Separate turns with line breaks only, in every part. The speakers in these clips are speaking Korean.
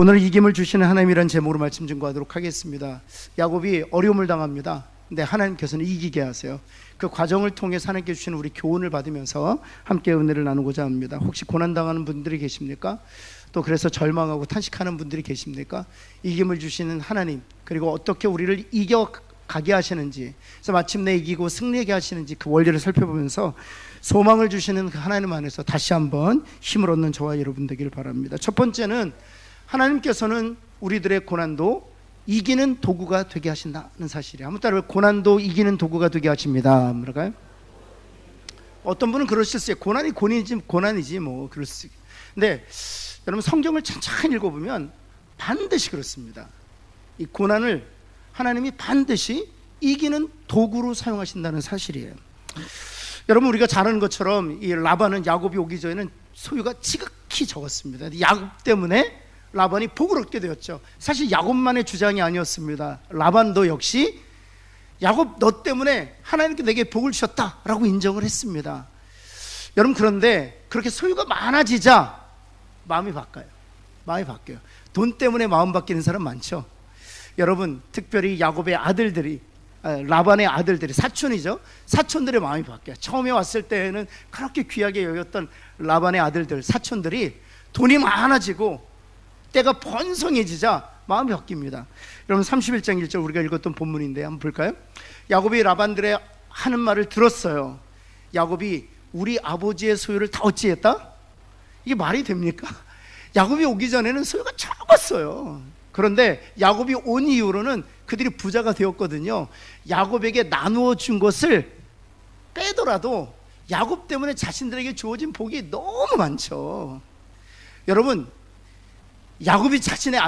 오늘 이김을 주시는 하나님이란 제목으로 말씀 증거하도록 하겠습니다. 야곱이 어려움을 당합니다. 근데 하나님께서는 이기게 하세요. 그 과정을 통해 하나님께 주시는 우리 교훈을 받으면서 함께 은혜를 나누고자 합니다. 혹시 고난당하는 분들이 계십니까? 또 그래서 절망하고 탄식하는 분들이 계십니까? 이김을 주시는 하나님, 그리고 어떻게 우리를 이겨가게 하시는지, 그래서 마침내 이기고 승리하게 하시는지 그 원리를 살펴보면서 소망을 주시는 그 하나님 안에서 다시 한번 힘을 얻는 저와 여러분 되기를 바랍니다. 첫 번째는 하나님께서는 우리들의 고난도 이기는 도구가 되게 하신다는 사실이에요. 한번 따라해, 고난도 이기는 도구가 되게 하십니다. 뭐랄까요? 어떤 분은 그러실 수 있어요. 고난이지 뭐 그럴 수 있어요. 근데 여러분, 성경을 천천히 읽어보면 반드시 그렇습니다. 이 고난을 하나님이 반드시 이기는 도구로 사용하신다는 사실이에요. 여러분, 우리가 잘 아는 것처럼 이 라반은 야곱이 오기 전에는 소유가 지극히 적었습니다. 야곱 때문에 라반이 복을 얻게 되었죠. 사실 야곱만의 주장이 아니었습니다. 라반도 역시 야곱 너 때문에 하나님께 내게 복을 주셨다라고 인정을 했습니다. 여러분, 그런데 그렇게 소유가 많아지자 마음이 바뀌어요. 돈 때문에 마음 바뀌는 사람 많죠. 여러분, 특별히 야곱의 아들들이, 라반의 아들들이, 사촌이죠. 사촌들의 마음이 바뀌어요. 처음에 왔을 때에는 그렇게 귀하게 여겼던 라반의 아들들, 사촌들이 돈이 많아지고 때가 번성해지자 마음이 바뀝니다. 여러분, 31장 1절 우리가 읽었던 본문인데 한번 볼까요? 야곱이 라반들의 하는 말을 들었어요. 야곱이 우리 아버지의 소유를 다 어찌했다? 이게 말이 됩니까? 야곱이 오기 전에는 소유가 적었어요. 그런데 야곱이 온 이후로는 그들이 부자가 되었거든요. 야곱에게 나누어 준 것을 빼더라도 야곱 때문에 자신들에게 주어진 복이 너무 많죠. 여러분, 야곱이 자신의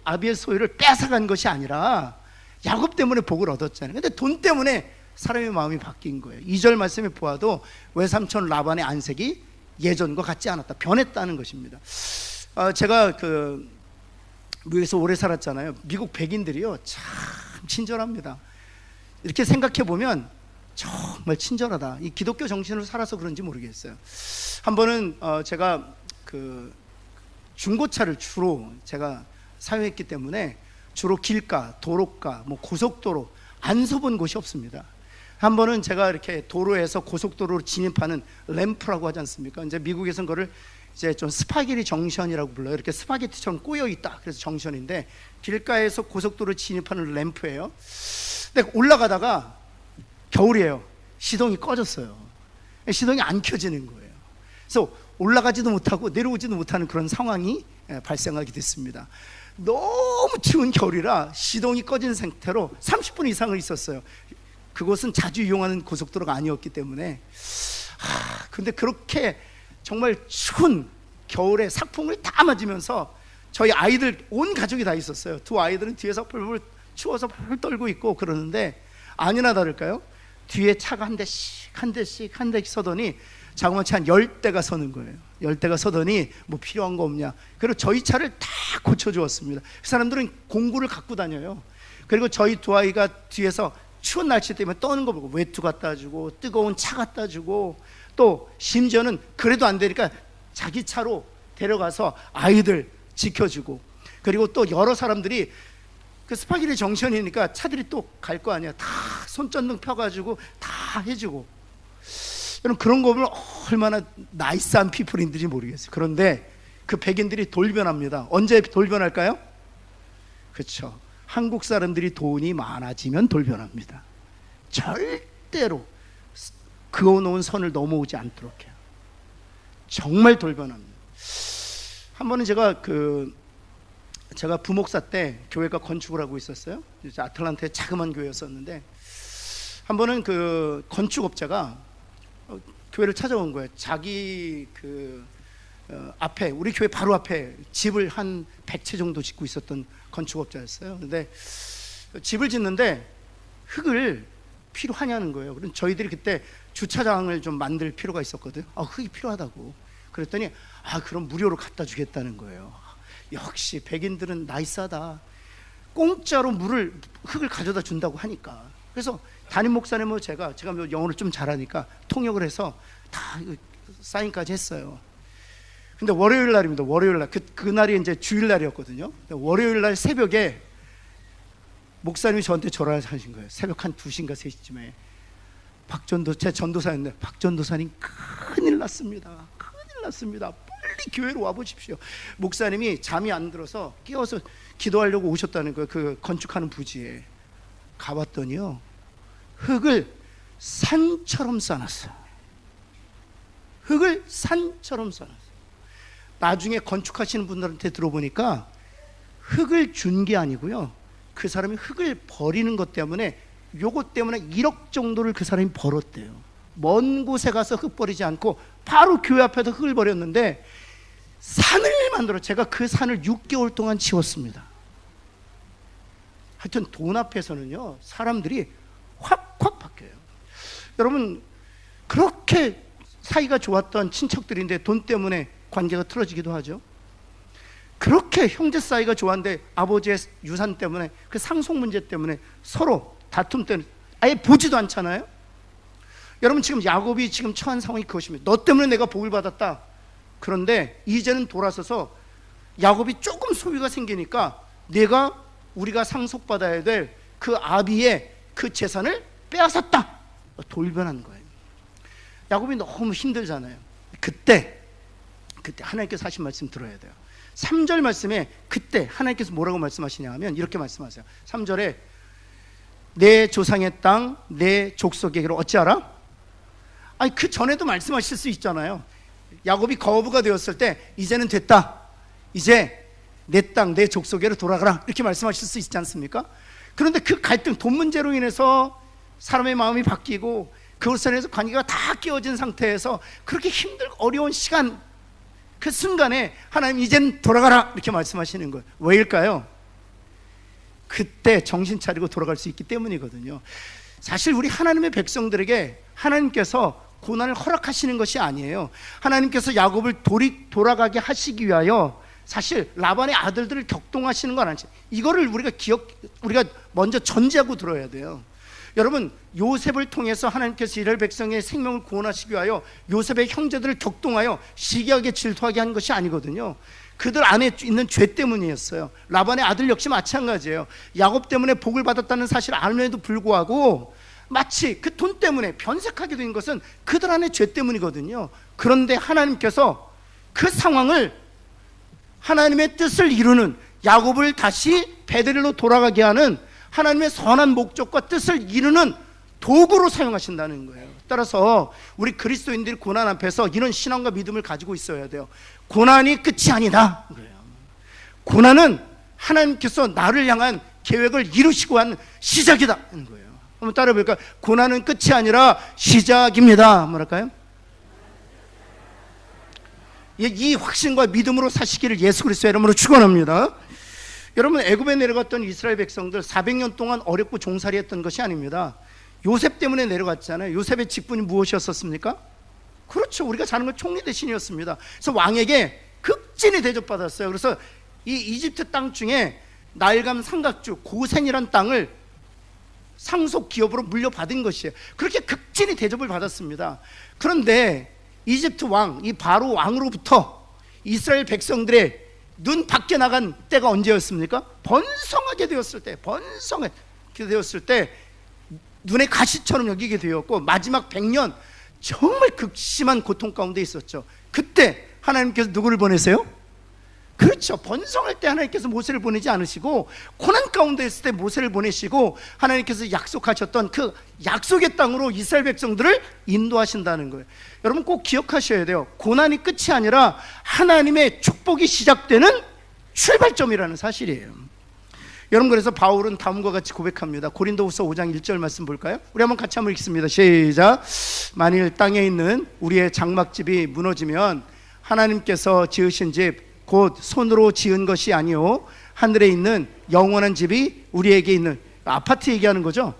아비의 소유를 뺏어간 것이 아니라 야곱 때문에 복을 얻었잖아요. 근데 돈 때문에 사람의 마음이 바뀐 거예요. 2절 말씀에 보아도 외삼촌 라반의 안색이 예전과 같지 않았다, 변했다는 것입니다. 제가 미국에서 오래 살았잖아요. 미국 백인들이요, 참 친절합니다. 이렇게 생각해 보면 정말 친절하다. 이 기독교 정신으로 살아서 그런지 모르겠어요. 한 번은 제가 중고차를 주로 제가 사용했기 때문에 주로 길가, 도로가, 고속도로 안 서본 곳이 없습니다. 한 번은 제가 이렇게 도로에서 고속도로로 진입하는 램프라고 하지 않습니까? 이제 미국에서는 그거를 이제 좀 스파게티 정션이라고 불러요. 이렇게 스파게티처럼 꼬여 있다, 그래서 정션인데 길가에서 고속도로 진입하는 램프예요. 근데 올라가다가 겨울이에요. 시동이 꺼졌어요. 시동이 안 켜지는 거예요. 그래서 올라가지도 못하고 내려오지도 못하는 그런 상황이 발생하게 됐습니다. 너무 추운 겨울이라 시동이 꺼진 상태로 30분 이상을 있었어요. 그곳은 자주 이용하는 고속도로가 아니었기 때문에. 근데 그렇게 정말 추운 겨울에 삭풍을 다 맞으면서 저희 아이들, 온 가족이 다 있었어요. 두 아이들은 뒤에서 펄펄 추워서 펄펄 떨고 있고 그러는데, 아니나 다를까요? 뒤에 차가 한 대씩 서더니 자그마치 한 10대가 서는 거예요. 10대가 서더니 뭐 필요한 거 없냐, 그리고 저희 차를 다 고쳐주었습니다. 그 사람들은 공구를 갖고 다녀요. 그리고 저희 두 아이가 뒤에서 추운 날씨 때문에 떠는 거 보고 외투 갖다 주고 뜨거운 차 갖다 주고, 또 심지어는 그래도 안 되니까 자기 차로 데려가서 아이들 지켜주고, 그리고 또 여러 사람들이 그 스파게티 정션이니까 차들이 또 갈 거 아니야. 다 손전등 펴가지고 다 해주고. 여러분, 그런 거 보면 얼마나 나이스한 피플인지 모르겠어요. 그런데 그 백인들이 돌변합니다. 언제 돌변할까요? 그렇죠. 한국 사람들이 돈이 많아지면 돌변합니다. 절대로 그어놓은 선을 넘어오지 않도록 해요. 정말 돌변합니다. 한 번은 제가 부목사 때 교회가 건축을 하고 있었어요. 아틀란타의 자그마한 교회였었는데, 한 번은 그 건축업자가 교회를 찾아온 거예요. 자기 앞에, 우리 교회 바로 앞에 집을 한 100채 정도 짓고 있었던 건축업자였어요. 근데 집을 짓는데 흙을 필요하냐는 거예요. 그럼 저희들이 그때 주차장을 좀 만들 필요가 있었거든요. 흙이 필요하다고. 그랬더니 그럼 무료로 갖다 주겠다는 거예요. 역시 백인들은 나이스하다. 공짜로 흙을 가져다 준다고 하니까. 그래서 담임 목사님은 제가 영어를 좀 잘하니까 통역을 해서 다 사인까지 했어요. 근데 월요일 날입니다. 월요일 날. 그날이 이제 주일 날이었거든요. 월요일 날 새벽에 목사님이 저한테 전화를 하신 거예요. 새벽 한 2시인가 3시쯤에. 제 전도사였는데, 박 전도사님 큰일 났습니다. 큰일 났습니다. 빨리 교회로 와보십시오. 목사님이 잠이 안 들어서 깨워서 기도하려고 오셨다는 거예요. 그 건축하는 부지에. 가봤더니요, 흙을 산처럼 쌓았어요. 흙을 산처럼 쌓았어요. 나중에 건축하시는 분들한테 들어보니까 흙을 준 게 아니고요, 그 사람이 흙을 버리는 것 때문에, 요것 때문에 1억 정도를 그 사람이 벌었대요. 먼 곳에 가서 흙 버리지 않고 바로 교회 앞에서 흙을 버렸는데, 산을 만들어, 제가 그 산을 6개월 동안 치웠습니다. 하여튼 돈 앞에서는요, 사람들이 확확 바뀌어요. 여러분, 그렇게 사이가 좋았던 친척들인데 돈 때문에 관계가 틀어지기도 하죠. 그렇게 형제 사이가 좋았는데 아버지의 유산 때문에, 그 상속 문제 때문에 서로 다툼 때문에 아예 보지도 않잖아요. 여러분, 지금 야곱이 지금 처한 상황이 그것입니다. 너 때문에 내가 복을 받았다. 그런데 이제는 돌아서서 야곱이 조금 소유가 생기니까 우리가 상속받아야 될 그 아비의 그 재산을 빼앗았다. 돌변한 거예요. 야곱이 너무 힘들잖아요. 그때 하나님께서 하신 말씀 들어야 돼요. 3절 말씀에 그때 하나님께서 뭐라고 말씀하시냐 하면 이렇게 말씀하세요. 3절에 내 조상의 땅 내 족속에게로 어찌하라? 아니, 그 전에도 말씀하실 수 있잖아요. 야곱이 거부가 되었을 때 이제는 됐다, 이제 내 땅 내 족속에로 돌아가라, 이렇게 말씀하실 수 있지 않습니까? 그런데 그 갈등, 돈 문제로 인해서 사람의 마음이 바뀌고 그것에 대해서 관계가 다 깨어진 상태에서 그렇게 힘들고 어려운 시간, 그 순간에 하나님 이젠 돌아가라 이렇게 말씀하시는 거예요. 왜일까요? 그때 정신 차리고 돌아갈 수 있기 때문이거든요. 사실 우리 하나님의 백성들에게 하나님께서 고난을 허락하시는 것이 아니에요. 하나님께서 야곱을 돌아가게 하시기 위하여 사실 라반의 아들들을 격동하시는 건 아니죠. 이거를 우리가 먼저 전제하고 들어야 돼요. 여러분, 요셉을 통해서 하나님께서 이스라엘 백성의 생명을 구원하시기 위하여 요셉의 형제들을 격동하여 시기하게 질투하게 한 것이 아니거든요. 그들 안에 있는 죄 때문이었어요. 라반의 아들 역시 마찬가지예요. 야곱 때문에 복을 받았다는 사실을 알면에도 불구하고 마치 그 돈 때문에 변색하게 된 것은 그들 안에 죄 때문이거든요. 그런데 하나님께서 그 상황을, 하나님의 뜻을 이루는, 야곱을 다시 베들레로 돌아가게 하는 하나님의 선한 목적과 뜻을 이루는 도구로 사용하신다는 거예요. 따라서 우리 그리스도인들이 고난 앞에서 이런 신앙과 믿음을 가지고 있어야 돼요. 고난이 끝이 아니다. 고난은 하나님께서 나를 향한 계획을 이루시고 한 시작이다 하는 거예요. 한번 따라해 볼까요? 고난은 끝이 아니라 시작입니다. 뭐랄까요? 이 확신과 믿음으로 사시기를 예수 그리스도의 이름으로 축원합니다. 여러분, 애굽에 내려갔던 이스라엘 백성들 400년 동안 어렵고 종살이했던 것이 아닙니다. 요셉 때문에 내려갔잖아요. 요셉의 직분이 무엇이었습니까? 그렇죠, 우리가 자는 건 총리 대신이었습니다. 그래서 왕에게 극진히 대접받았어요. 그래서 이 이집트 땅 중에 나일감 삼각주 고센이란 땅을 상속 기업으로 물려받은 것이에요. 그렇게 극진히 대접을 받았습니다. 그런데 이집트 왕, 이 바로 왕으로부터 이스라엘 백성들의 눈 밖에 나간 때가 언제였습니까? 번성하게 되었을 때 눈에 가시처럼 여기게 되었고, 마지막 100년 정말 극심한 고통 가운데 있었죠. 그때 하나님께서 누구를 보내세요? 그렇죠, 번성할 때 하나님께서 모세를 보내지 않으시고 고난 가운데 있을 때 모세를 보내시고 하나님께서 약속하셨던 그 약속의 땅으로 이스라엘 백성들을 인도하신다는 거예요. 여러분, 꼭 기억하셔야 돼요. 고난이 끝이 아니라 하나님의 축복이 시작되는 출발점이라는 사실이에요. 여러분, 그래서 바울은 다음과 같이 고백합니다. 고린도후서 5장 1절 말씀 볼까요? 우리 한번 같이 한번 읽습니다. 시작. 만일 땅에 있는 우리의 장막집이 무너지면 하나님께서 지으신 집 곧 손으로 지은 것이 아니요 하늘에 있는 영원한 집이 우리에게 있는, 아파트 얘기하는 거죠?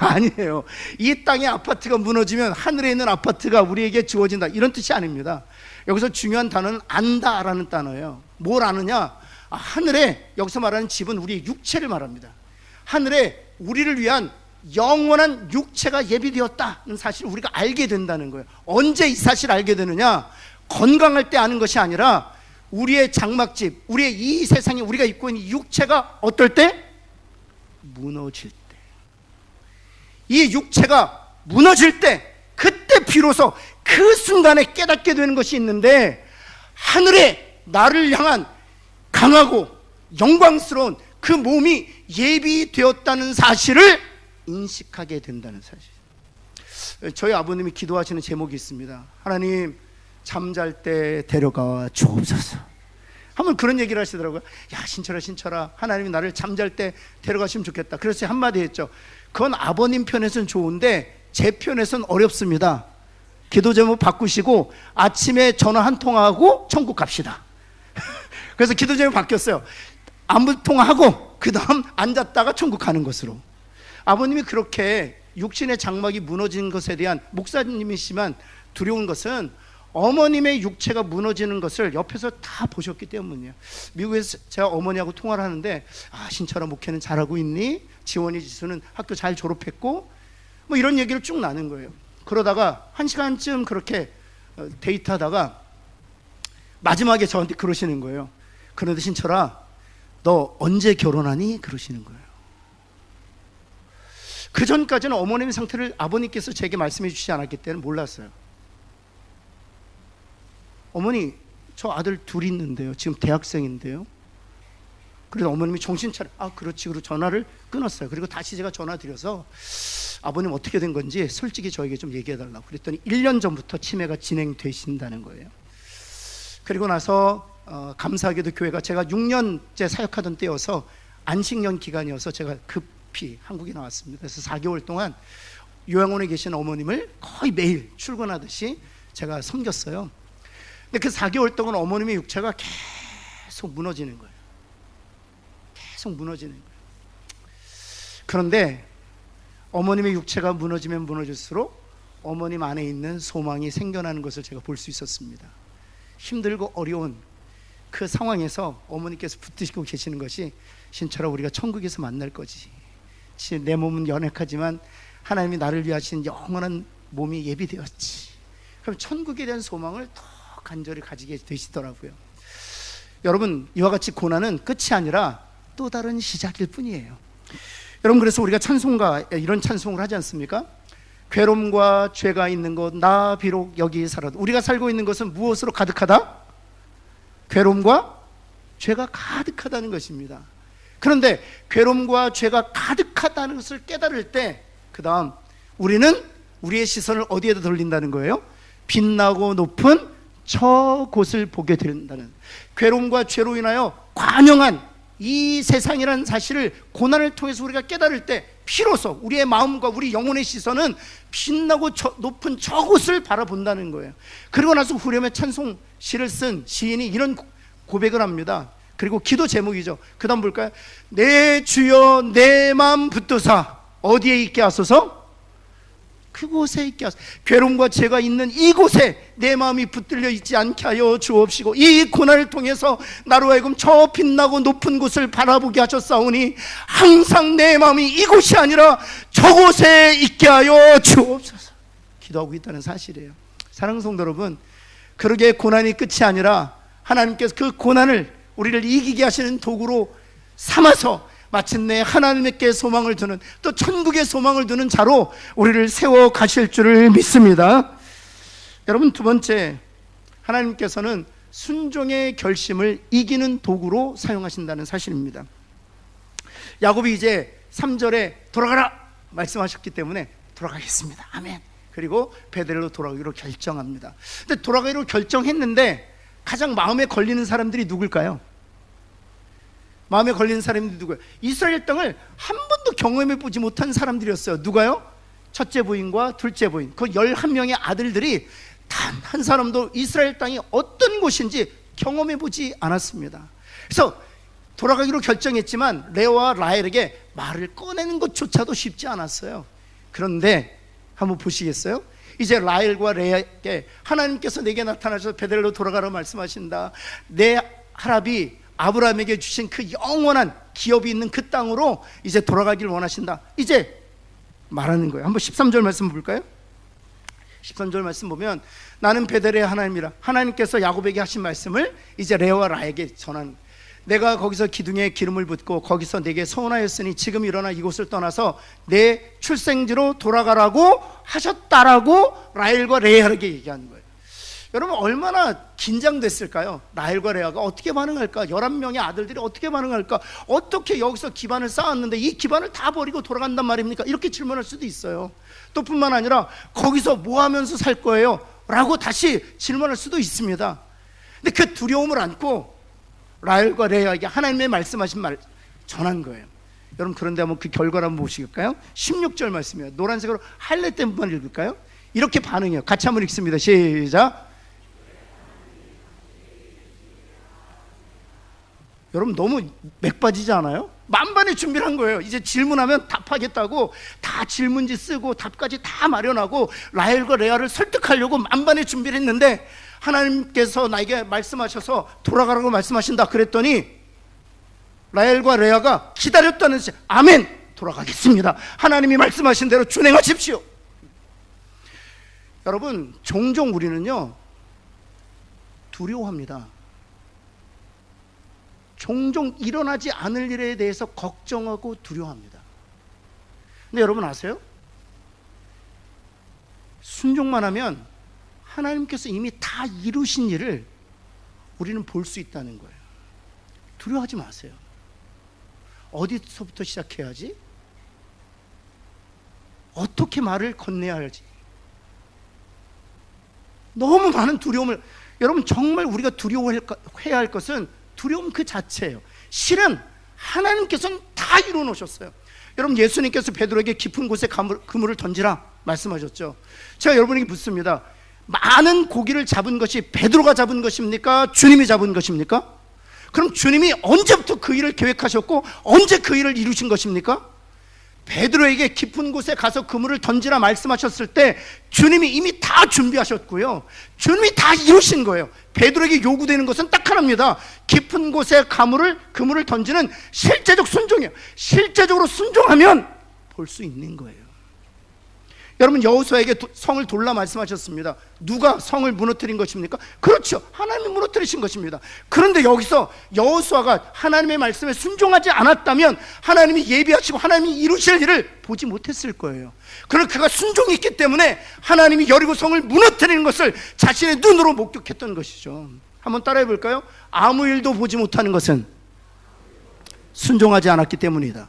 아니에요. 이 땅의 아파트가 무너지면 하늘에 있는 아파트가 우리에게 주어진다, 이런 뜻이 아닙니다. 여기서 중요한 단어는 안다라는 단어예요. 뭘 아느냐? 하늘에, 여기서 말하는 집은 우리의 육체를 말합니다. 하늘에 우리를 위한 영원한 육체가 예비되었다는 사실을 우리가 알게 된다는 거예요. 언제 이 사실을 알게 되느냐? 건강할 때 아는 것이 아니라 우리의 장막집, 우리의 이 세상에 우리가 입고 있는 육체가 어떨 때? 무너질 때. 이 육체가 무너질 때, 그때 비로소 그 순간에 깨닫게 되는 것이 있는데, 하늘에 나를 향한 강하고 영광스러운 그 몸이 예비되었다는 사실을 인식하게 된다는 사실. 저희 아버님이 기도하시는 제목이 있습니다. 하나님, 잠잘 때 데려가 주옵소서. 한번 그런 얘기를 하시더라고요. 야, 신철아, 하나님이 나를 잠잘 때 데려가시면 좋겠다. 그래서 한마디 했죠. 그건 아버님 편에서는 좋은데 제 편에서는 어렵습니다. 기도 제목 바꾸시고 아침에 전화 한 통화하고 천국 갑시다. 그래서 기도 제목 바뀌었어요. 안부 통화하고 그 다음 앉았다가 천국 가는 것으로. 아버님이 그렇게 육신의 장막이 무너진 것에 대한, 목사님이시지만 두려운 것은 어머님의 육체가 무너지는 것을 옆에서 다 보셨기 때문이에요. 미국에서 제가 어머니하고 통화를 하는데, 아, 신철아, 목회는 잘하고 있니? 지원이 지수는 학교 잘 졸업했고, 뭐 이런 얘기를 쭉 나눈 거예요. 그러다가 1시간쯤 그렇게 데이트하다가 마지막에 저한테 그러시는 거예요. 그런데 신철아, 너 언제 결혼하니? 그러시는 거예요. 그 전까지는 어머님의 상태를 아버님께서 제게 말씀해 주시지 않았기 때문에 몰랐어요. 어머니, 저 아들 둘 있는데요. 지금 대학생인데요. 그래서 어머님이 정신 차려. 아, 그렇지. 그리고 전화를 끊었어요. 그리고 다시 제가 전화 드려서 아버님 어떻게 된 건지 솔직히 저에게 좀 얘기해 달라고 그랬더니 1년 전부터 치매가 진행되신다는 거예요. 그리고 나서 감사하게도 교회가, 제가 6년째 사역하던 때여서 안식년 기간이어서 제가 급히 한국에 나왔습니다. 그래서 4개월 동안 요양원에 계신 어머님을 거의 매일 출근하듯이 제가 섬겼어요. 근데 그 4개월 동안 어머님의 육체가 계속 무너지는 거예요. 계속 무너지는 거예요. 그런데 어머님의 육체가 무너지면 무너질수록 어머님 안에 있는 소망이 생겨나는 것을 제가 볼 수 있었습니다. 힘들고 어려운 그 상황에서 어머니께서 붙드시고 계시는 것이, 신철아, 우리가 천국에서 만날 거지. 내 몸은 연약하지만 하나님이 나를 위하신 영원한 몸이 예비되었지. 그럼 천국에 대한 소망을 더 간절히 가지게 되시더라고요. 여러분, 이와 같이 고난은 끝이 아니라 또 다른 시작일 뿐이에요. 여러분, 그래서 우리가 찬송가, 이런 찬송을 하지 않습니까? 괴로움과 죄가 있는 곳 나 비록 여기 살아도. 우리가 살고 있는 것은 무엇으로 가득하다? 괴로움과 죄가 가득하다는 것입니다. 그런데 괴로움과 죄가 가득하다는 것을 깨달을 때, 그 다음 우리는 우리의 시선을 어디에다 돌린다는 거예요? 빛나고 높은 저곳을 보게 된다는, 괴로움과 죄로 인하여 관영한 이 세상이라는 사실을, 고난을 통해서 우리가 깨달을 때 비로소 우리의 마음과 우리 영혼의 시선은 빛나고 높은 저곳을 바라본다는 거예요. 그리고 나서 후렴에 찬송 시를 쓴 시인이 이런 고백을 합니다. 그리고 기도 제목이죠. 그 다음 볼까요? 내 주여 내 마음 붙드사 어디에 있게 하소서? 그곳에 있게 하소서. 괴로움과 죄가 있는 이곳에 내 마음이 붙들려 있지 않게 하여 주옵시고, 이 고난을 통해서 나로 하여금 저 빛나고 높은 곳을 바라보게 하셨사오니 항상 내 마음이 이곳이 아니라 저곳에 있게 하여 주옵소서. 기도하고 있다는 사실이에요. 사랑하는 성도 여러분, 그러게 고난이 끝이 아니라 하나님께서 그 고난을 우리를 이기게 하시는 도구로 삼아서 마침내 하나님께 소망을 두는, 또 천국에 소망을 두는 자로 우리를 세워 가실 줄을 믿습니다. 여러분, 두 번째, 하나님께서는 순종의 결심을 이기는 도구로 사용하신다는 사실입니다. 야곱이 이제 3절에 돌아가라 말씀하셨기 때문에 돌아가겠습니다. 아멘. 그리고 베델로 돌아가기로 결정합니다. 근데 돌아가기로 결정했는데 가장 마음에 걸리는 사람들이 누굴까요? 마음에 걸리는 사람이 누구예요? 이스라엘 땅을 한 번도 경험해 보지 못한 사람들이었어요. 누가요? 첫째 부인과 둘째 부인, 그 11명의 아들들이 단 한 사람도 이스라엘 땅이 어떤 곳인지 경험해 보지 않았습니다. 그래서 돌아가기로 결정했지만 레오와 라헬에게 말을 꺼내는 것조차도 쉽지 않았어요. 그런데 한번 보시겠어요? 이제 라헬과 레아에게 하나님께서 내게 나타나셔서 베델로 돌아가라 말씀하신다. 내 할아비 아브라함에게 주신 그 영원한 기업이 있는 그 땅으로 이제 돌아가길 원하신다. 이제 말하는 거예요. 한번 13절 말씀 볼까요? 13절 말씀 보면 나는 베델의 하나님이라. 하나님께서 야곱에게 하신 말씀을 이제 레아와 라헬에게 전한. 내가 거기서 기둥에 기름을 붓고 거기서 내게 서운하였으니 지금 일어나 이곳을 떠나서 내 출생지로 돌아가라고 하셨다라고 라헬과 레아에게 얘기하는 거예요. 여러분 얼마나 긴장됐을까요? 라헬과 레아가 어떻게 반응할까? 11명의 아들들이 어떻게 반응할까? 어떻게 여기서 기반을 쌓았는데 이 기반을 다 버리고 돌아간단 말입니까? 이렇게 질문할 수도 있어요. 또 뿐만 아니라 거기서 뭐 하면서 살 거예요? 라고 다시 질문할 수도 있습니다. 근데 그 두려움을 안고 라헬과 레아에게 하나님의 말씀하신 말 전한 거예요. 여러분 그런데 한번 그 결과를 한번 보실까요? 16절 말씀이에요. 노란색으로 하이라이트 한번 읽을까요? 이렇게 반응해요. 같이 한번 읽습니다. 시작. 여러분 너무 맥빠지지 않아요? 만반의 준비를 한 거예요. 이제 질문하면 답하겠다고 다 질문지 쓰고 답까지 다 마련하고 라헬과 레아를 설득하려고 만반의 준비를 했는데 하나님께서 나에게 말씀하셔서 돌아가라고 말씀하신다 그랬더니 라헬과 레아가 기다렸다는 뜻이 아멘 돌아가겠습니다. 하나님이 말씀하신 대로 준행하십시오. 여러분 종종 우리는요 두려워합니다. 종종 일어나지 않을 일에 대해서 걱정하고 두려워합니다. 근데 여러분 아세요? 순종만 하면 하나님께서 이미 다 이루신 일을 우리는 볼 수 있다는 거예요. 두려워하지 마세요. 어디서부터 시작해야지? 어떻게 말을 건네야 할지 너무 많은 두려움을. 여러분 정말 우리가 두려워해야 할 것은 두려움 그 자체예요. 실은 하나님께서는 다 이루어 놓으셨어요. 여러분 예수님께서 베드로에게 깊은 곳에 그물을 던지라 말씀하셨죠. 제가 여러분에게 묻습니다. 많은 고기를 잡은 것이 베드로가 잡은 것입니까? 주님이 잡은 것입니까? 그럼 주님이 언제부터 그 일을 계획하셨고 언제 그 일을 이루신 것입니까? 베드로에게 깊은 곳에 가서 그물을 던지라 말씀하셨을 때 주님이 이미 다 준비하셨고요, 주님이 다 이루신 거예요. 베드로에게 요구되는 것은 딱 하나입니다. 깊은 곳에 그물을 던지는 실제적 순종이에요. 실제적으로 순종하면 볼 수 있는 거예요. 여러분 여호수아에게 성을 돌라 말씀하셨습니다. 누가 성을 무너뜨린 것입니까? 그렇죠, 하나님이 무너뜨리신 것입니다. 그런데 여기서 여호수아가 하나님의 말씀에 순종하지 않았다면 하나님이 예비하시고 하나님이 이루실 일을 보지 못했을 거예요. 그러나 그가 순종이 있기 때문에 하나님이 여리고 성을 무너뜨리는 것을 자신의 눈으로 목격했던 것이죠. 한번 따라해 볼까요? 아무 일도 보지 못하는 것은 순종하지 않았기 때문이다.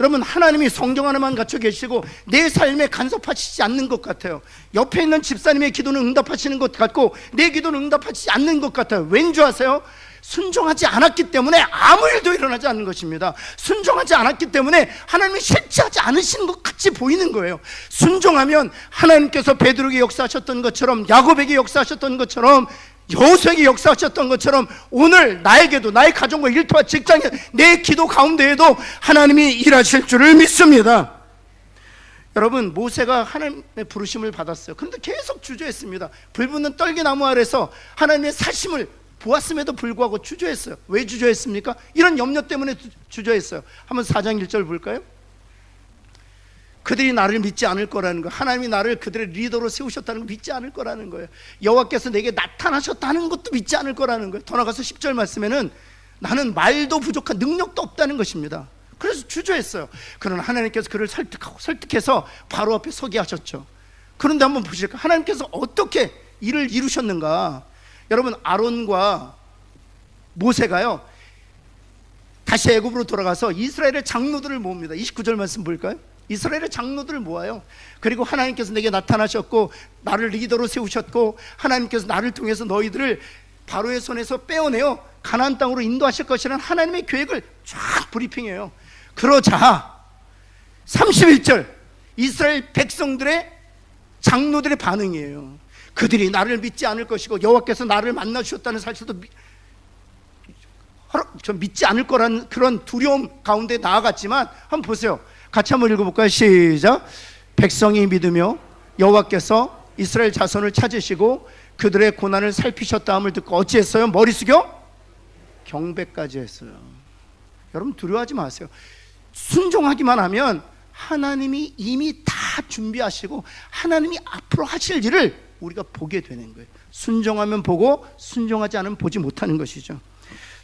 여러분 하나님이 성경 하나만 갖춰 계시고 내 삶에 간섭하시지 않는 것 같아요. 옆에 있는 집사님의 기도는 응답하시는 것 같고 내 기도는 응답하시지 않는 것 같아요. 왠지 아세요? 순종하지 않았기 때문에 아무 일도 일어나지 않는 것입니다. 순종하지 않았기 때문에 하나님이 실체하지 않으시는 것 같이 보이는 거예요. 순종하면 하나님께서 베드로에게 역사하셨던 것처럼, 야곱에게 역사하셨던 것처럼, 여호수아에게 역사하셨던 것처럼 오늘 나에게도, 나의 가정과 일터와 직장에, 내 기도 가운데에도 하나님이 일하실 줄을 믿습니다. 여러분 모세가 하나님의 부르심을 받았어요. 그런데 계속 주저했습니다. 불붙는 떨기나무 아래서 하나님의 사심을 보았음에도 불구하고 주저했어요. 왜 주저했습니까? 이런 염려 때문에 주저했어요. 한번 4장 1절 볼까요? 그들이 나를 믿지 않을 거라는 거예요. 하나님이 나를 그들의 리더로 세우셨다는 걸 믿지 않을 거라는 거예요. 여호와께서 내게 나타나셨다는 것도 믿지 않을 거라는 거예요. 더 나가서 10절 말씀에는 나는 말도 부족한, 능력도 없다는 것입니다. 그래서 주저했어요. 그러나 하나님께서 그를 설득해서 바로 앞에 서게 하셨죠. 그런데 한번 보실까요? 하나님께서 어떻게 일을 이루셨는가? 여러분 아론과 모세가요 다시 애굽으로 돌아가서 이스라엘의 장로들을 모읍니다. 29절 말씀 볼까요? 이스라엘의 장로들을 모아요. 그리고 하나님께서 내게 나타나셨고 나를 리더로 세우셨고 하나님께서 나를 통해서 너희들을 바로의 손에서 빼어내어 가나안 땅으로 인도하실 것이라는 하나님의 계획을 쫙 브리핑해요. 그러자 31절 이스라엘 백성들의 장로들의 반응이에요. 그들이 나를 믿지 않을 것이고 여호와께서 나를 만나 주셨다는 사실도 믿지 않을 거라는 그런 두려움 가운데 나아갔지만 한번 보세요. 같이 한번 읽어볼까요? 시작. 백성이 믿으며 여호와께서 이스라엘 자손을 찾으시고 그들의 고난을 살피셨다함을 듣고 어찌했어요? 머리 숙여 경배까지 했어요. 여러분 두려워하지 마세요. 순종하기만 하면 하나님이 이미 다 준비하시고 하나님이 앞으로 하실 일을 우리가 보게 되는 거예요. 순종하면 보고 순종하지 않으면 보지 못하는 것이죠.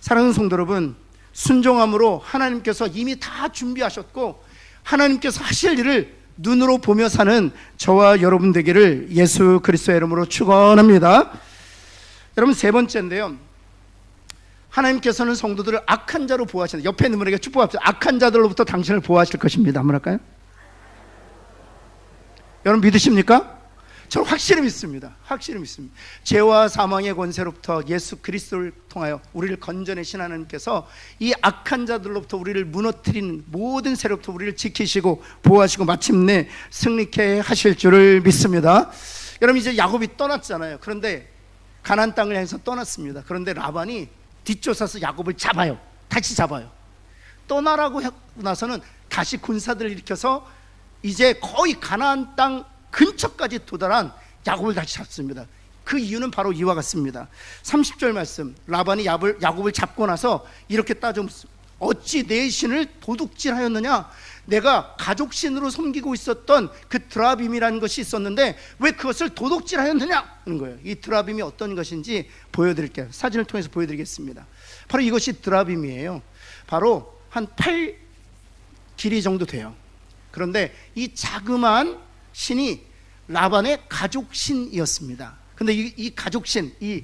사랑하는 성도 여러분, 순종함으로 하나님께서 이미 다 준비하셨고 하나님께서 하실 일을 눈으로 보며 사는 저와 여러분 되기를 예수 그리스도의 이름으로 축원합니다. 여러분, 세 번째인데요, 하나님께서는 성도들을 악한 자로 보호하신다. 옆에 있는 분에게 축복합시다. 악한 자들로부터 당신을 보호하실 것입니다. 한번 할까요? 여러분 믿으십니까? 저는 확실히 믿습니다. 확실히 믿습니다. 죄와 사망의 권세로부터 예수 그리스도를 통하여 우리를 건져내신 하나님께서 이 악한 자들로부터 우리를 무너뜨리는 모든 세력부터 우리를 지키시고 보호하시고 마침내 승리케 하실 줄을 믿습니다. 여러분, 이제 야곱이 떠났잖아요. 그런데 가나안 땅을 향해서 떠났습니다. 그런데 라반이 뒤쫓아서 야곱을 잡아요. 다시 잡아요. 떠나라고 하고 나서는 다시 군사들을 일으켜서 이제 거의 가나안 땅 근처까지 도달한 야곱을 다시 잡습니다. 그 이유는 바로 이와 같습니다. 30절 말씀, 라반이 야곱을 잡고 나서 이렇게 따져묻습니다. 어찌 내 신을 도둑질하였느냐? 내가 가족신으로 섬기고 있었던 그 드라빔이라는 것이 있었는데 왜 그것을 도둑질하였느냐? 하는 거예요. 이 드라빔이 어떤 것인지 보여드릴게요. 사진을 통해서 보여드리겠습니다. 바로 이것이 드라빔이에요. 바로 한 8 길이 정도 돼요. 그런데 이 자그마한 신이 라반의 가족신이었습니다. 근데 이 가족신, 이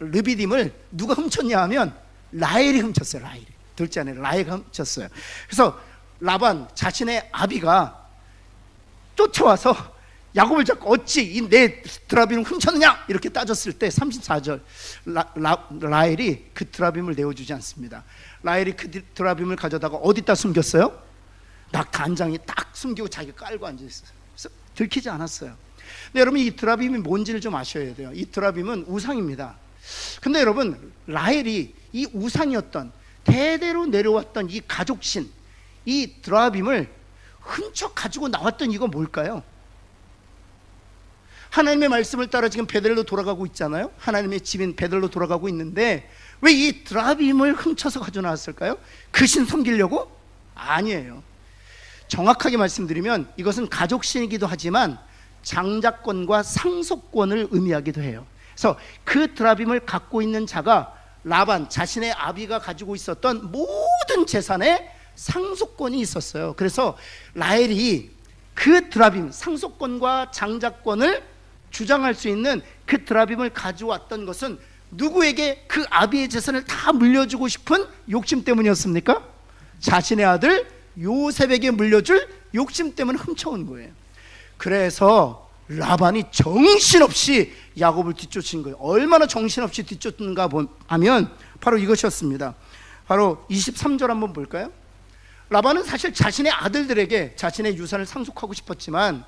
르비딤을 누가 훔쳤냐 하면 라헬이 훔쳤어요. 라헬이. 둘째 아내 라헬가 훔쳤어요. 그래서 라반 자신의 아비가 쫓아와서 야곱을 잡고 어찌 이 내 드라빔을 훔쳤느냐 이렇게 따졌을 때 34절 라헬이 그 드라빔을 내어주지 않습니다. 라헬이 그 드라빔을 가져다가 어디다 숨겼어요? 낙타안장에 딱 숨기고 자기가 깔고 앉아있어요. 그래서 들키지 않았어요. 근데 여러분, 이 드라빔이 뭔지를 좀 아셔야 돼요. 이 드라빔은 우상입니다. 근데 여러분, 라헬이 이 우상이었던 대대로 내려왔던 이 가족신, 이 드라빔을 훔쳐 가지고 나왔던 이유가 뭘까요? 하나님의 말씀을 따라 지금 베델로 돌아가고 있잖아요. 하나님의 집인 베델로 돌아가고 있는데 왜 이 드라빔을 훔쳐서 가져 나왔을까요? 그 신 섬기려고? 아니에요. 정확하게 말씀드리면 이것은 가족신이기도 하지만 장자권과 상속권을 의미하기도 해요. 그래서 그 드라빔을 갖고 있는 자가 라반 자신의 아비가 가지고 있었던 모든 재산에 상속권이 있었어요. 그래서 라헬이 그 드라빔 상속권과 장자권을 주장할 수 있는 그 드라빔을 가져왔던 것은 누구에게 그 아비의 재산을 다 물려주고 싶은 욕심 때문이었습니까? 자신의 아들 요셉에게 물려줄 욕심 때문에 훔쳐온 거예요. 그래서 라반이 정신없이 야곱을 뒤쫓은 거예요. 얼마나 정신없이 뒤쫓는가 하면 바로 이것이었습니다. 바로 23절 한번 볼까요? 라반은 사실 자신의 아들들에게 자신의 유산을 상속하고 싶었지만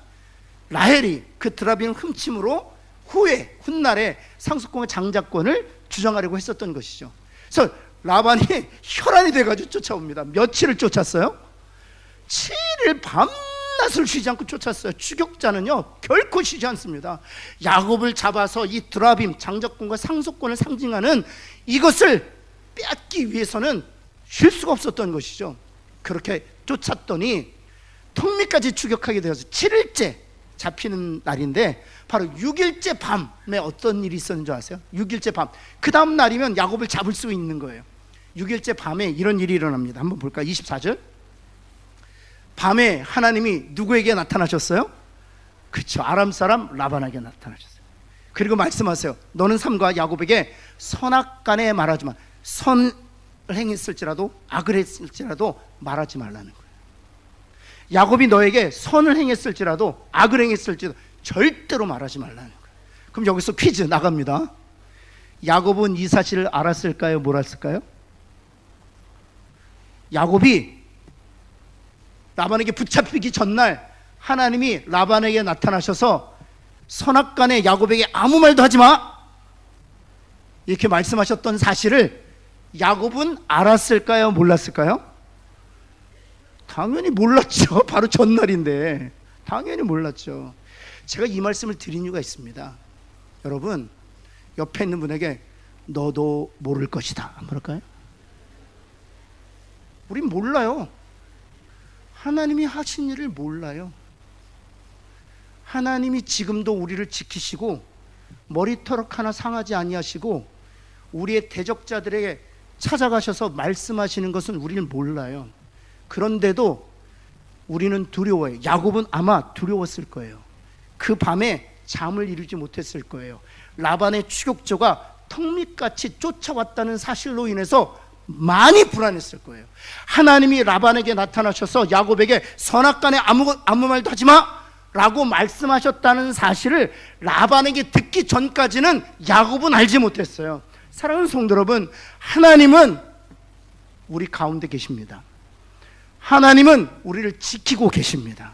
라헬이 그 드라빔 훔침으로 후에 훗날에 상속권과 장자권을 주장하려고 했었던 것이죠. 그래서 라반이 혈안이 돼가지고 쫓아옵니다. 며칠을 쫓았어요? 7일 밤낮을 쉬지 않고 쫓았어요. 추격자는요 결코 쉬지 않습니다. 야곱을 잡아서 이 드라빔 장자권과 상속권을 상징하는 이것을 빼앗기 위해서는 쉴 수가 없었던 것이죠. 그렇게 쫓았더니 턱밑까지 추격하게 되어서 7일째 잡히는 날인데 바로 6일째 밤에 어떤 일이 있었는 줄 아세요? 6일째 밤, 그 다음 날이면 야곱을 잡을 수 있는 거예요. 6일째 밤에 이런 일이 일어납니다. 한번 볼까요? 24절. 밤에 하나님이 누구에게 나타나셨어요? 그렇죠, 아람 사람 라반에게 나타나셨어요. 그리고 말씀하세요. 너는 삼가 야곱에게 선악간에 말하지만, 선을 행했을지라도 악을 했을지라도 말하지 말라는 거예요. 야곱이 너에게 선을 행했을지라도 악을 행했을지라도 절대로 말하지 말라는 거예요. 그럼 여기서 퀴즈 나갑니다. 야곱은 이 사실을 알았을까요? 몰랐을까요? 야곱이 라반에게 붙잡히기 전날 하나님이 라반에게 나타나셔서 선악간에 야곱에게 아무 말도 하지 마 이렇게 말씀하셨던 사실을 야곱은 알았을까요? 몰랐을까요? 당연히 몰랐죠. 바로 전날인데 당연히 몰랐죠. 제가 이 말씀을 드린 이유가 있습니다. 여러분, 옆에 있는 분에게 너도 모를 것이다 한번 할까요? 우린 몰라요. 하나님이 하신 일을 몰라요. 하나님이 지금도 우리를 지키시고 머리털 하나 상하지 아니하시고 우리의 대적자들에게 찾아가셔서 말씀하시는 것은 우리는 몰라요. 그런데도 우리는 두려워요. 야곱은 아마 두려웠을 거예요. 그 밤에 잠을 이루지 못했을 거예요. 라반의 추격조가 턱밑같이 쫓아왔다는 사실로 인해서 많이 불안했을 거예요. 하나님이 라반에게 나타나셔서 야곱에게 선악간에 아무 말도 하지 마 라고 말씀하셨다는 사실을 라반에게 듣기 전까지는 야곱은 알지 못했어요. 사랑하는 성도 여러분, 하나님은 우리 가운데 계십니다. 하나님은 우리를 지키고 계십니다.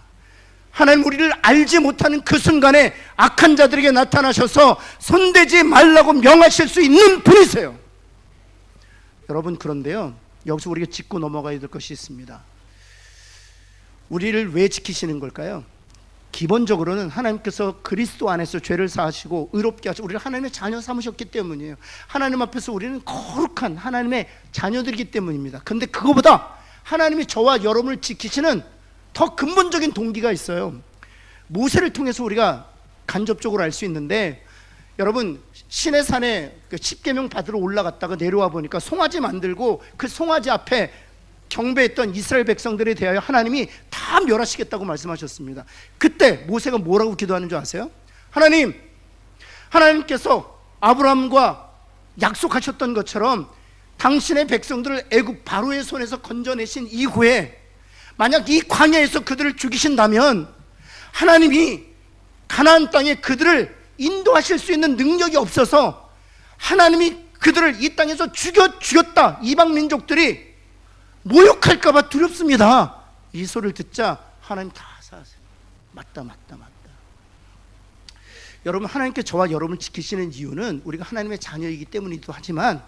하나님 우리를 알지 못하는 그 순간에 악한 자들에게 나타나셔서 손대지 말라고 명하실 수 있는 분이세요. 여러분, 그런데요, 여기서 우리가 짚고 넘어가야 될 것이 있습니다. 우리를 왜 지키시는 걸까요? 기본적으로는 하나님께서 그리스도 안에서 죄를 사하시고 의롭게 하시고 우리를 하나님의 자녀 삼으셨기 때문이에요. 하나님 앞에서 우리는 거룩한 하나님의 자녀들이기 때문입니다. 그런데 그거보다 하나님이 저와 여러분을 지키시는 더 근본적인 동기가 있어요. 모세를 통해서 우리가 간접적으로 알 수 있는데, 여러분, 시내산에 그 십계명 받으러 올라갔다가 내려와 보니까 송아지 만들고 그 송아지 앞에 경배했던 이스라엘 백성들에 대하여 하나님이 다 멸하시겠다고 말씀하셨습니다. 그때 모세가 뭐라고 기도하는 줄 아세요? 하나님께서 아브라함과 약속하셨던 것처럼 당신의 백성들을 애굽 바로의 손에서 건져내신 이후에 만약 이 광야에서 그들을 죽이신다면 하나님이 가나안 땅에 그들을 인도하실 수 있는 능력이 없어서 하나님이 그들을 이 땅에서 죽였다, 이방 민족들이 모욕할까 봐 두렵습니다. 이 소리를 듣자 하나님 다 사세요. 맞다. 여러분, 하나님께 저와 여러분을 지키시는 이유는 우리가 하나님의 자녀이기 때문이기도 하지만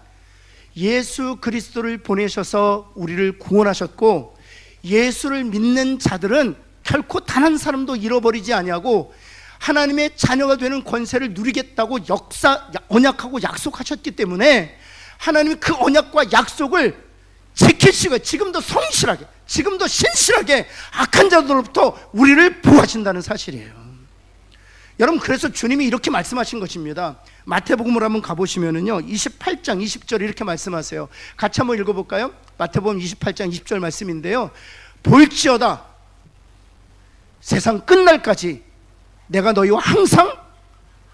예수 그리스도를 보내셔서 우리를 구원하셨고, 예수를 믿는 자들은 결코 단 한 사람도 잃어버리지 아니하고 하나님의 자녀가 되는 권세를 누리겠다고 언약하고 약속하셨기 때문에 하나님이 그 언약과 약속을 지키시고 지금도 성실하게, 지금도 신실하게 악한 자들로부터 우리를 보호하신다는 사실이에요. 여러분, 그래서 주님이 이렇게 말씀하신 것입니다. 마태복음을 한번 가보시면은요, 28장 20절 이렇게 말씀하세요. 같이 한번 읽어볼까요? 마태복음 28장 20절 말씀인데요, 볼지어다 세상 끝날까지 내가 너희와 항상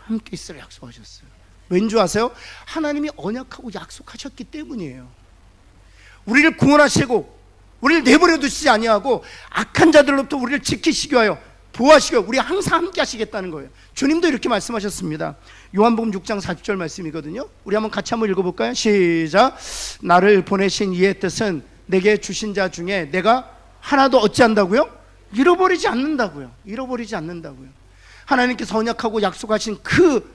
함께 있으라 약속하셨어요. 왠지 아세요? 하나님이 언약하고 약속하셨기 때문이에요. 우리를 구원하시고 우리를 내버려 두시지 아니하고 악한 자들로부터 우리를 지키시기 위하여 보호하시고 우리 항상 함께 하시겠다는 거예요. 주님도 이렇게 말씀하셨습니다. 요한복음 6장 40절 말씀이거든요. 우리 한번 같이 한번 읽어볼까요? 시작. 나를 보내신 이의 뜻은 내게 주신 자 중에 내가 하나도 어찌한다고요? 잃어버리지 않는다고요. 하나님께서 언약하고 약속하신 그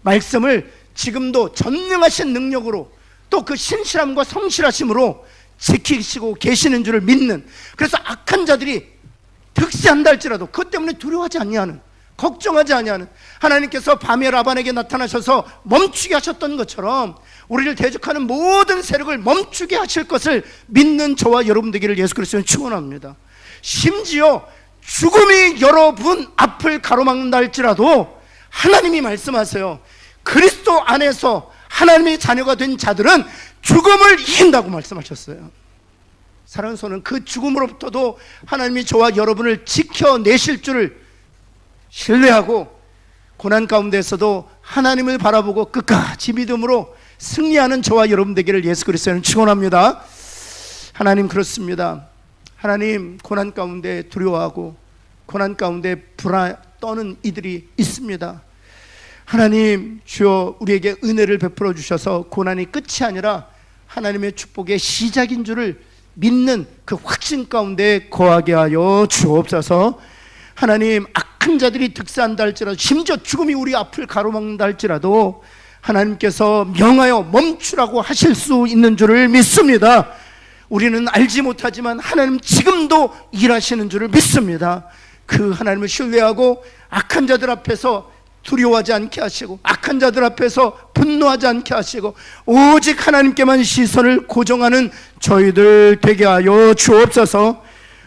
말씀을 지금도 전능하신 능력으로 또 그 신실함과 성실하심으로 지키시고 계시는 줄을 믿는, 그래서 악한 자들이 득세한다 할지라도 그것 때문에 두려워하지 아니하는, 걱정하지 아니하는, 하나님께서 밤에 라반에게 나타나셔서 멈추게 하셨던 것처럼 우리를 대적하는 모든 세력을 멈추게 하실 것을 믿는 저와 여러분 되기를 예수 그리스도는 축원합니다. 심지어 죽음이 여러분 앞을 가로막는다 할지라도 하나님이 말씀하세요. 그리스도 안에서 하나님의 자녀가 된 자들은 죽음을 이긴다고 말씀하셨어요. 사랑하는 손은 그 죽음으로부터도 하나님이 저와 여러분을 지켜내실 줄을 신뢰하고 고난 가운데서도 하나님을 바라보고 끝까지 믿음으로 승리하는 저와 여러분 되기를 예수 그리스도는 축원합니다. 하나님, 그렇습니다. 하나님, 고난 가운데 두려워하고 고난 가운데 불안 떠는 이들이 있습니다. 하나님, 주여 우리에게 은혜를 베풀어 주셔서 고난이 끝이 아니라 하나님의 축복의 시작인 줄을 믿는 그 확신 가운데 거하게 하여 주옵소서. 하나님, 악한 자들이 득세한다 할지라도, 심지어 죽음이 우리 앞을 가로막는다 할지라도 하나님께서 명하여 멈추라고 하실 수 있는 줄을 믿습니다. 우리는 알지 못하지만 하나님 지금도 일하시는 줄을 믿습니다. 그 하나님을 신뢰하고 악한 자들 앞에서 두려워하지 않게 하시고 악한 자들 앞에서 분노하지 않게 하시고 오직 하나님께만 시선을 고정하는 저희들 되게 하여 주옵소서.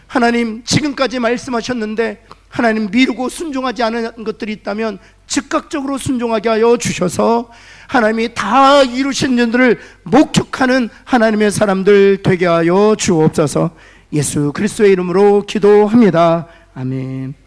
하나님 지금까지 말씀하셨는데 하나님 미루고 순종하지 않은 것들이 있다면 즉각적으로 순종하게 하여 주셔서 하나님이 다 이루신 일들을 목격하는 하나님의 사람들 되게 하여 주옵소서. 예수 그리스도의 이름으로 기도합니다. 아멘.